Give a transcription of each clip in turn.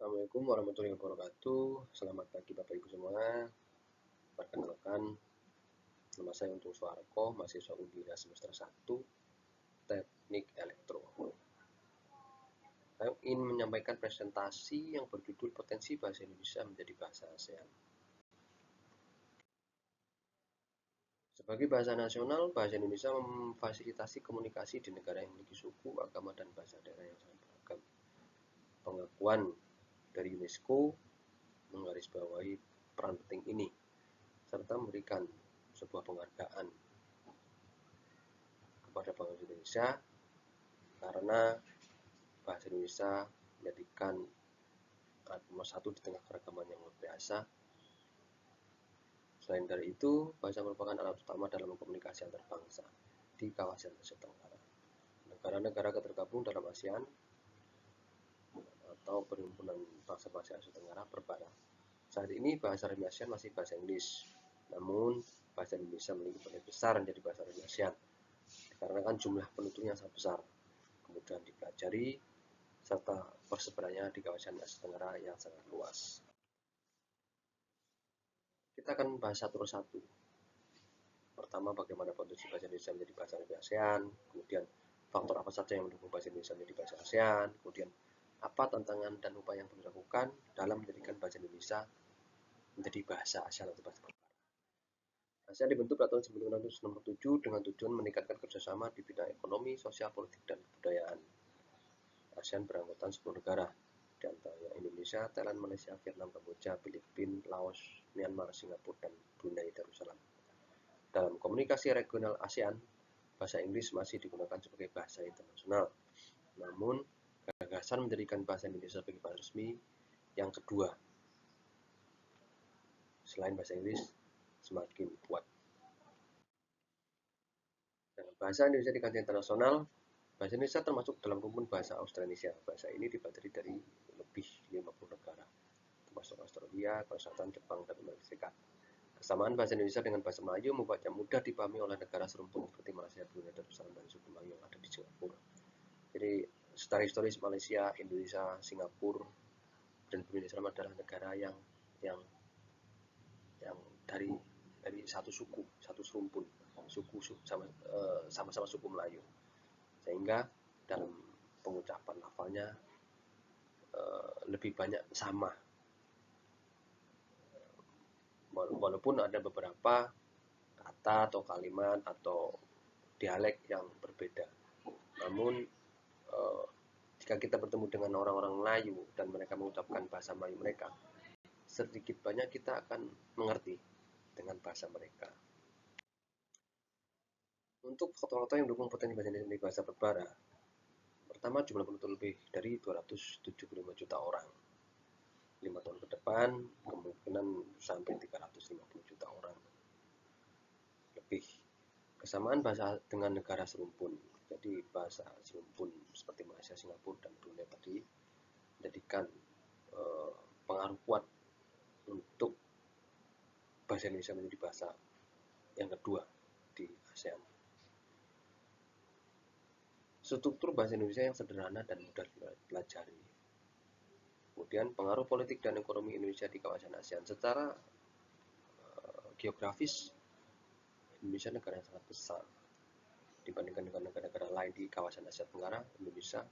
Assalamualaikum warahmatullahi wabarakatuh. Selamat pagi Bapak Ibu semua. Perkenalkan, nama saya Untung Suharko, mahasiswa Undira semester 1, Teknik Elektro. Saya ingin menyampaikan presentasi yang berjudul Potensi Bahasa Indonesia menjadi Bahasa ASEAN. Sebagai bahasa nasional, bahasa Indonesia memfasilitasi komunikasi di negara yang memiliki suku, agama, dan bahasa daerah yang sangat beragam. Pengakuan dari UNESCO menggarisbawahi peran penting ini, serta memberikan sebuah penghargaan kepada bangsa Indonesia karena bahasa Indonesia menjadikan nomor satu di tengah keragaman yang luar biasa. Selain dari itu, bahasa merupakan alat utama dalam komunikasi antar bangsa di kawasan Asia Tenggara. Negara-negara tergabung dalam ASEAN atau Perhimpunan Bangsa-Bangsa Asia Tenggara berbeda. Saat ini bahasa resmi ASEAN masih bahasa Inggris, namun bahasa Indonesia memiliki peran besar menjadi bahasa resmi ASEAN dikarenakan jumlah penduduknya sangat besar, kemudian dipelajari, serta persebarannya di kawasan Asia Tenggara yang sangat luas. Kita akan bahas satu persatu. Pertama, bagaimana potensi bahasa Indonesia menjadi bahasa resmi ASEAN, kemudian faktor apa saja yang mendukung bahasa Indonesia menjadi bahasa ASEAN, kemudian apa tantangan dan upaya yang perlu dilakukan dalam menjadikan bahasa Indonesia menjadi bahasa ASEAN atau bahasa perkara. ASEAN dibentuk pada tahun 1967 dengan tujuan meningkatkan kerjasama di bidang ekonomi, sosial, politik, dan kebudayaan. ASEAN beranggotakan 10 negara, di antaranya Indonesia, Thailand, Malaysia, Vietnam, Kamboja, Filipina, Laos, Myanmar, Singapura, dan Brunei Darussalam. Dalam komunikasi regional ASEAN, bahasa Inggris masih digunakan sebagai bahasa internasional. Namun, gagasan menjadikan bahasa Indonesia sebagai bahasa resmi yang kedua selain bahasa Inggris semakin kuat. Dengan bahasa Indonesia di kancah internasional, bahasa Indonesia termasuk dalam rumpun bahasa Austronesia. Bahasa ini dipelajari dari lebih 50 negara, termasuk Australia, Korea Selatan, Jepang, dan Amerika Serikat. Kesamaan bahasa Indonesia dengan bahasa Melayu membuatnya mudah dipahami oleh negara serumpun seperti Malaysia, Brunei Darussalam, dan suku Melayu yang ada di Singapura. Jadi, secara historis Malaysia, Indonesia, Singapura, dan Brunei Darussalam adalah negara yang dari satu suku, satu serumpun, suku sama-sama suku Melayu. Sehingga dalam pengucapan lafalnya lebih banyak sama, walaupun ada beberapa kata atau kalimat atau dialek yang berbeda. Namun jika kita bertemu dengan orang-orang Melayu dan mereka mengucapkan bahasa Melayu mereka, sedikit banyak kita akan mengerti dengan bahasa mereka. Untuk faktor-faktor yang mendukung potensi bahasa Indonesia menjadi bahasa perbara, pertama, jumlah penduduk lebih dari 275 juta orang. 5 tahun ke depan kemungkinan sampai 350 juta orang lebih. Kesamaan bahasa dengan negara serumpun, jadi bahasa serumpun seperti Malaysia, Singapura, dan Brunei tadi menjadikan pengaruh kuat untuk bahasa Indonesia menjadi bahasa yang kedua di ASEAN. Struktur bahasa Indonesia yang sederhana dan mudah dipelajari. Kemudian pengaruh politik dan ekonomi Indonesia di kawasan ASEAN. Secara geografis, Indonesia negara yang sangat besar dibandingkan dengan negara-negara lain di kawasan Asia Tenggara. Indonesia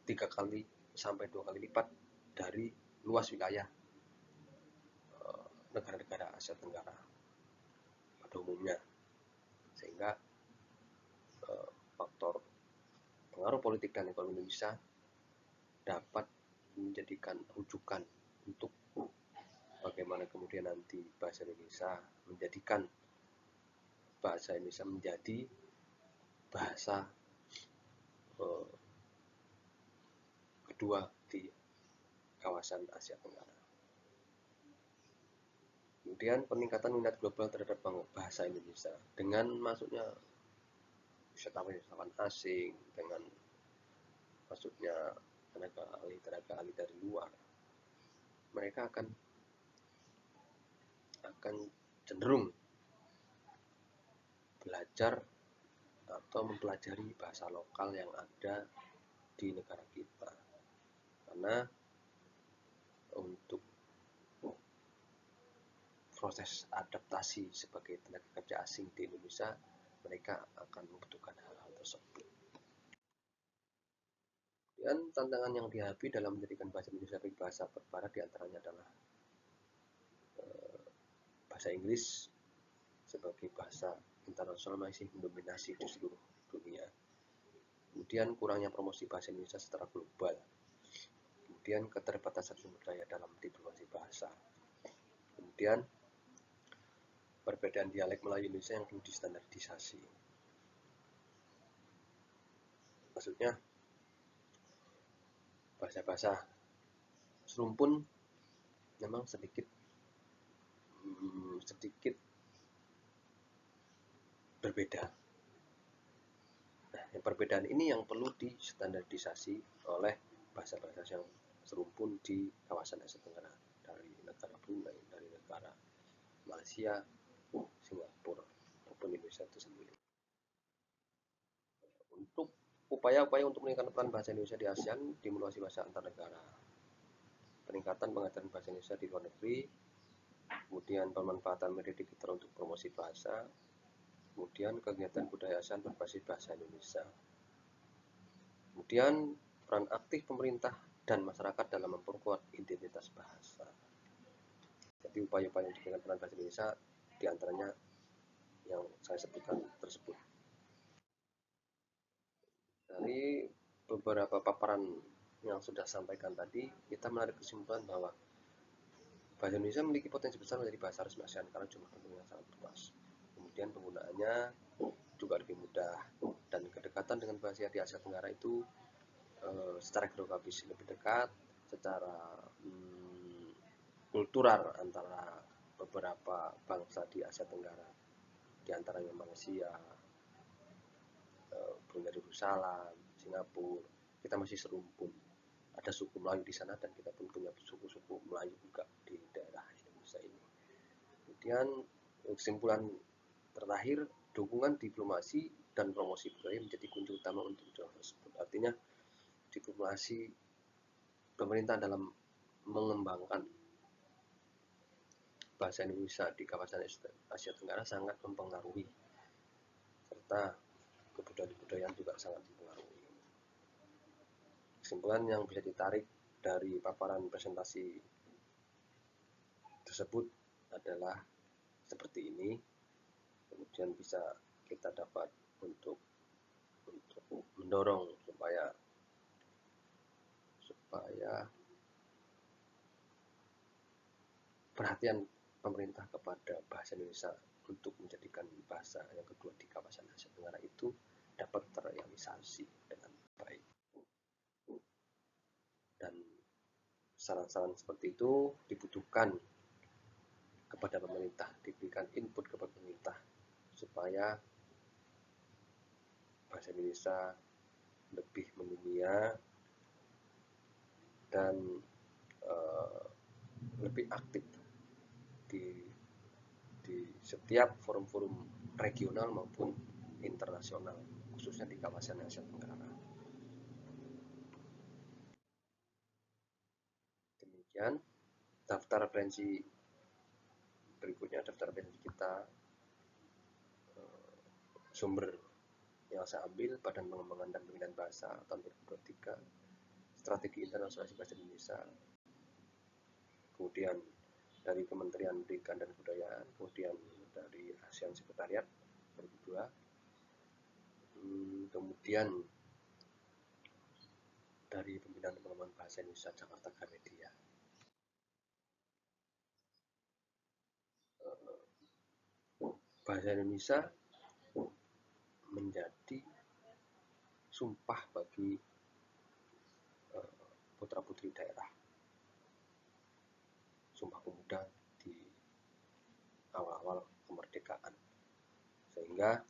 3 kali sampai 2 kali lipat dari luas wilayah negara-negara Asia Tenggara pada umumnya, sehingga faktor pengaruh politik dan ekonomi Indonesia dapat menjadikan rujukan untuk bagaimana kemudian nanti bahasa Indonesia menjadikan bahasa Indonesia menjadi bahasa kedua di kawasan Asia Tenggara. Kemudian peningkatan minat global terhadap bahasa Indonesia dengan masuknya wisatawan asing, dengan masuknya tenaga ahli dari luar, mereka akan cenderung belajar atau mempelajari bahasa lokal yang ada di negara kita. Karena untuk proses adaptasi sebagai tenaga kerja asing di Indonesia, mereka akan membutuhkan hal-hal tersebut. Dan tantangan yang dihadapi dalam menjadikan bahasa Indonesia sebagai bahasa perbara diantaranya adalah bahasa Inggris sebagai bahasa internasional masih mendominasi di seluruh dunia. Kemudian kurangnya promosi bahasa Indonesia secara global. Kemudian keterbatasan sumber daya dalam diplomasi bahasa. Kemudian perbedaan dialek Melayu Indonesia yang perlu distandardisasi. Maksudnya bahasa-bahasa serumpun memang sedikit berbeda. Nah, yang perbedaan ini yang perlu distandardisasi oleh bahasa-bahasa yang serumpun di kawasan Asia Tenggara, dari negara Brunei, dari negara Malaysia, Singapura, maupun Indonesia itu sendiri. Untuk upaya-upaya untuk meningkatkan peran bahasa Indonesia di ASEAN, dimulai bahasa antar negara, peningkatan pengajaran bahasa Indonesia di luar negeri, kemudian pemanfaatan media digital untuk promosi bahasa, kemudian kegiatan budaya ASEAN berbasis bahasa Indonesia, kemudian peran aktif pemerintah dan masyarakat dalam memperkuat identitas bahasa. Jadi upaya-upaya untuk meningkatkan peran bahasa Indonesia diantaranya yang saya sebutkan tersebut. Dari beberapa paparan yang sudah sampaikan tadi, kita menarik kesimpulan bahwa bahasa Indonesia memiliki potensi besar menjadi bahasa resmi ASEAN karena jumlah penduduknya sangat luas. Kemudian penggunaannya juga lebih mudah, dan kedekatan dengan bahasa di Asia Tenggara itu secara geografis lebih dekat, secara kultural antara beberapa bangsa di Asia Tenggara, diantaranya Malaysia, Brunei Darussalam, Singapura, kita masih serumpun. Ada suku Melayu di sana dan kita pun punya suku-suku Melayu juga di daerah Indonesia ini. Kemudian kesimpulan terakhir, dukungan diplomasi dan promosi budaya menjadi kunci utama untuk tujuan tersebut. Artinya diplomasi pemerintah dalam mengembangkan bahasa Indonesia di kawasan Asia Tenggara sangat mempengaruhi, serta kebudayaan juga sangat mempengaruhi. Kesimpulan yang bisa ditarik dari paparan presentasi tersebut adalah seperti ini. Kemudian bisa kita dapat untuk mendorong supaya perhatian pemerintah kepada bahasa Indonesia untuk menjadikan bahasa yang kedua di kawasan Asia Tenggara itu dapat terrealisasi dengan baik. Dan saran-saran seperti itu dibutuhkan kepada pemerintah, diberikan input kepada pemerintah supaya bahasa Indonesia lebih mendunia dan lebih aktif di setiap forum-forum regional maupun internasional, khususnya di kawasan Asia Tenggara. Demikian daftar referensi berikutnya, daftar referensi kita, sumber yang saya ambil, Badan Pengembangan dan Pembinaan Bahasa tahun 2023, Strategi Internasionalisasi Bahasa Indonesia, kemudian dari Kementerian Pendidikan dan Kebudayaan, kemudian dari ASEAN Sekretariat 2002, kemudian dari Pembinaan dan Pengembangan Bahasa Indonesia Jakarta Gramedia. Bahasa Indonesia menjadi sumpah bagi putra-putri daerah, sumpah pemuda di awal-awal kemerdekaan, sehingga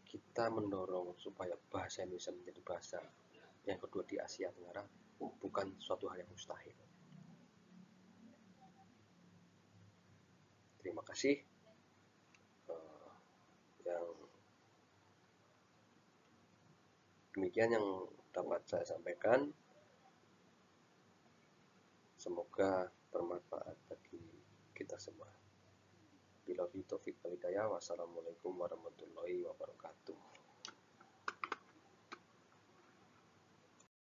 kita mendorong supaya bahasa Indonesia menjadi bahasa yang kedua di Asia Tenggara bukan suatu hal yang mustahil. Terima kasih yang Demikian yang dapat saya sampaikan. Semoga bermanfaat bagi kita semua. Billahi taufiq wal hidayah. Wassalamualaikum warahmatullahi wabarakatuh.